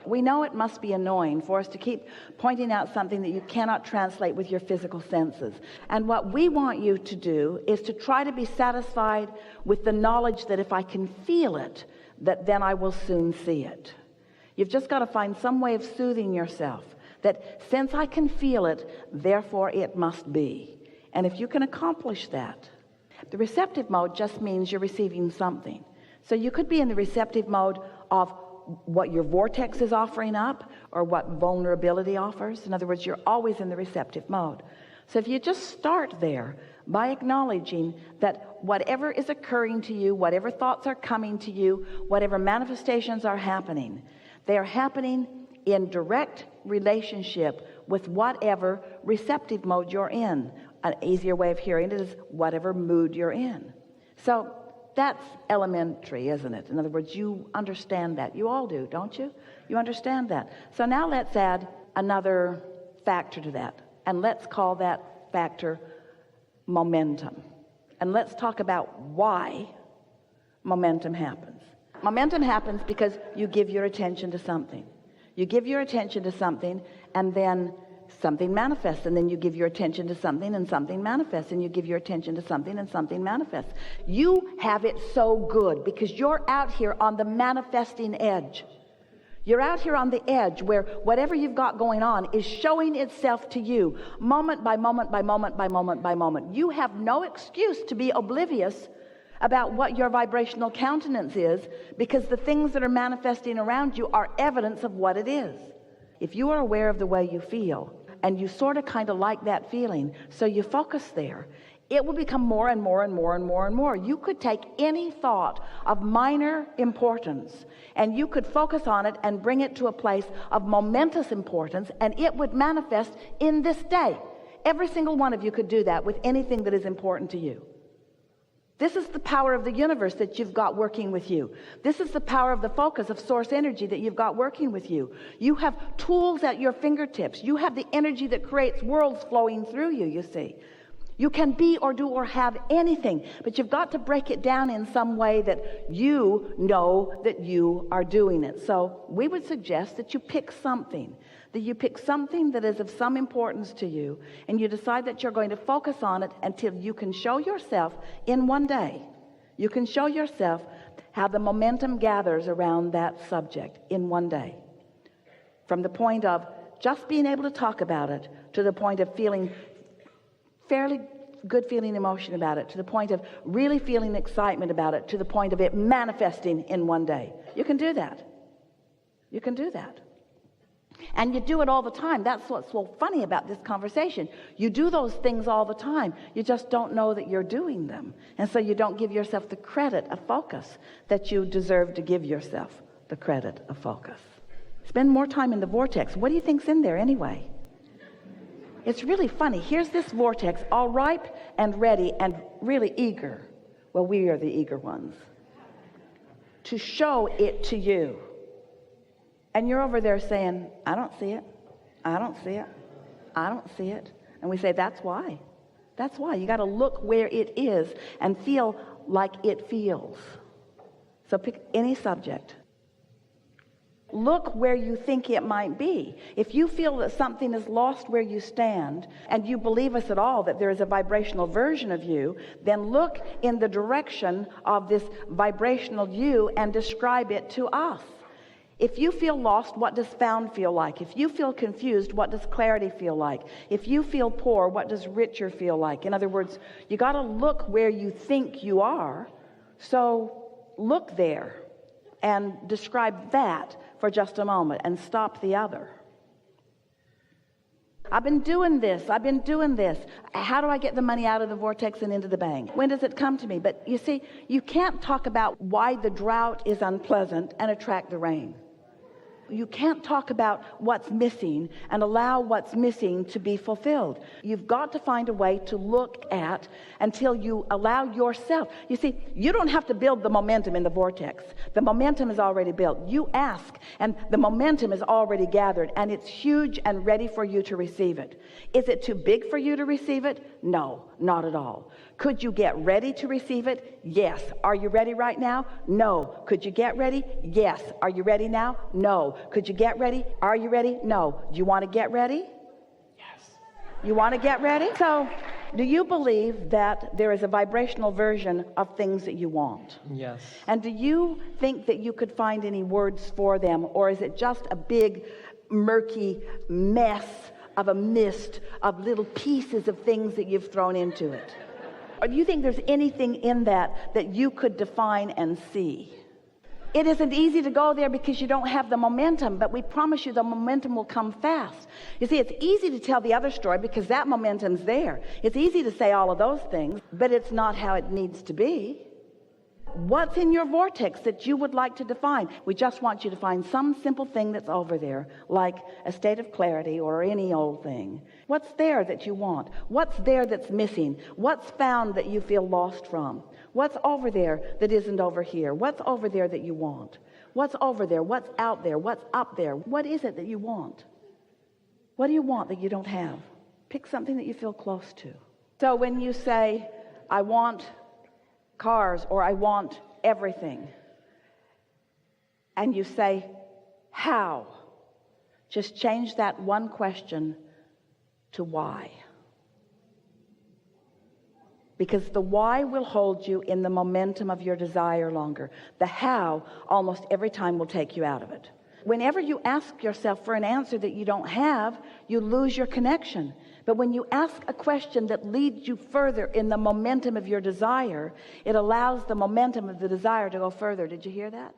We know it must be annoying for us to keep pointing out something that you cannot translate with your physical senses. And what we want you to do is to try to be satisfied with the knowledge that if I can feel it, that then I will soon see it. You've just got to find some way of soothing yourself, that since I can feel it, therefore it must be. And if you can accomplish that, the receptive mode just means you're receiving something. So you could be in the receptive mode of what your vortex is offering up or what vulnerability offers. In other words, you're always in the receptive mode. So if you just start there by acknowledging that whatever is occurring to you, whatever thoughts are coming to you, whatever manifestations are happening, they are happening in direct relationship with whatever receptive mode you're in. An easier way of hearing it is whatever mood you're in. So that's elementary, isn't it? In other words, you understand that. You all do, don't you? You understand that. So now let's add another factor to that. And let's call that factor momentum. And let's talk about why momentum happens. Momentum happens because you give your attention to something. You give your attention to something, and then something manifests, and then you give your attention to something and something manifests, and you give your attention to something and something manifests. You have it so good because you're out here on the manifesting edge. You're out here on the edge where whatever you've got going on is showing itself to you moment by moment by moment by moment by moment. You have no excuse to be oblivious about what your vibrational countenance is, because the things that are manifesting around you are evidence of what it is. If you are aware of the way you feel, and you sort of kind of like that feeling, so you focus there, it will become more and more and more and more and more. You could take any thought of minor importance, and you could focus on it and bring it to a place of momentous importance, and it would manifest in this day. Every single one of you could do that with anything that is important to you. This is the power of the universe that you've got working with you. This is the power of the focus of source energy that you've got working with you. You have tools at your fingertips. You have the energy that creates worlds flowing through you, you see. You can be or do or have anything, but you've got to break it down in some way that you know that you are doing it. So we would suggest that you pick something. That you pick something that is of some importance to you, and you decide that you're going to focus on it until you can show yourself in one day. You can show yourself how the momentum gathers around that subject in one day. From the point of just being able to talk about it to the point of feeling fairly good feeling emotion about it, to the point of really feeling excitement about it, to the point of it manifesting in one day. You can do that. You can do that. And you do it all the time. That's what's so funny about this conversation. You do those things all the time. You just don't know that you're doing them. And so you don't give yourself the credit of focus that you deserve to give yourself the credit of focus. Spend more time in the vortex. What do you think's in there anyway? It's really funny. Here's this vortex, all ripe and ready and really eager. Well, we are the eager ones. To show it to you. And you're over there saying, I don't see it. I don't see it. I don't see it. And we say, that's why. That's why. You got to look where it is and feel like it feels. So pick any subject. Look where you think it might be. If you feel that something is lost where you stand, and you believe us at all that there is a vibrational version of you, then look in the direction of this vibrational you and describe it to us. If you feel lost, what does found feel like? If you feel confused, what does clarity feel like? If you feel poor, what does richer feel like? In other words, you got to look where you think you are. So look there and describe that for just a moment and stop the other. I've been doing this. How do I get the money out of the vortex and into the bank? When does it come to me? But you see, you can't talk about why the drought is unpleasant and attract the rain. You can't talk about what's missing and allow what's missing to be fulfilled. You've got to find a way to look at until you allow yourself. You see, you don't have to build the momentum in the vortex. The momentum is already built. You ask, and the momentum is already gathered, and it's huge and ready for you to receive it. Is it too big for you to receive it? No, not at all. Could you get ready to receive it? Yes. Are you ready right now? No. Could you get ready? Yes. Are you ready now? No. Could you get ready? Are you ready? No. Do you want to get ready? Yes. You want to get ready? So, do you believe that there is a vibrational version of things that you want? Yes. And do you think that you could find any words for them, or is it just a big, murky mess of a mist of little pieces of things that you've thrown into it? Or do you think there's anything in that that you could define and see? It isn't easy to go there because you don't have the momentum, but we promise you the momentum will come fast. You see, it's easy to tell the other story because that momentum's there. It's easy to say all of those things, but it's not how it needs to be. What's in your vortex that you would like to define? We just want you to find some simple thing that's over there, like a state of clarity or any old thing. What's there that you want? What's there that's missing? What's found that you feel lost from? What's over there that isn't over here? What's over there that you want? What's over there? What's out there? What's up there? What is it that you want? What do you want that you don't have? Pick something that you feel close to. So when you say, I want cars, or I want everything, and you say, how? Just change that one question to why. Because the why will hold you in the momentum of your desire longer. The how almost every time will take you out of it. Whenever you ask yourself for an answer that you don't have, you lose your connection. But when you ask a question that leads you further in the momentum of your desire, it allows the momentum of the desire to go further. Did you hear that?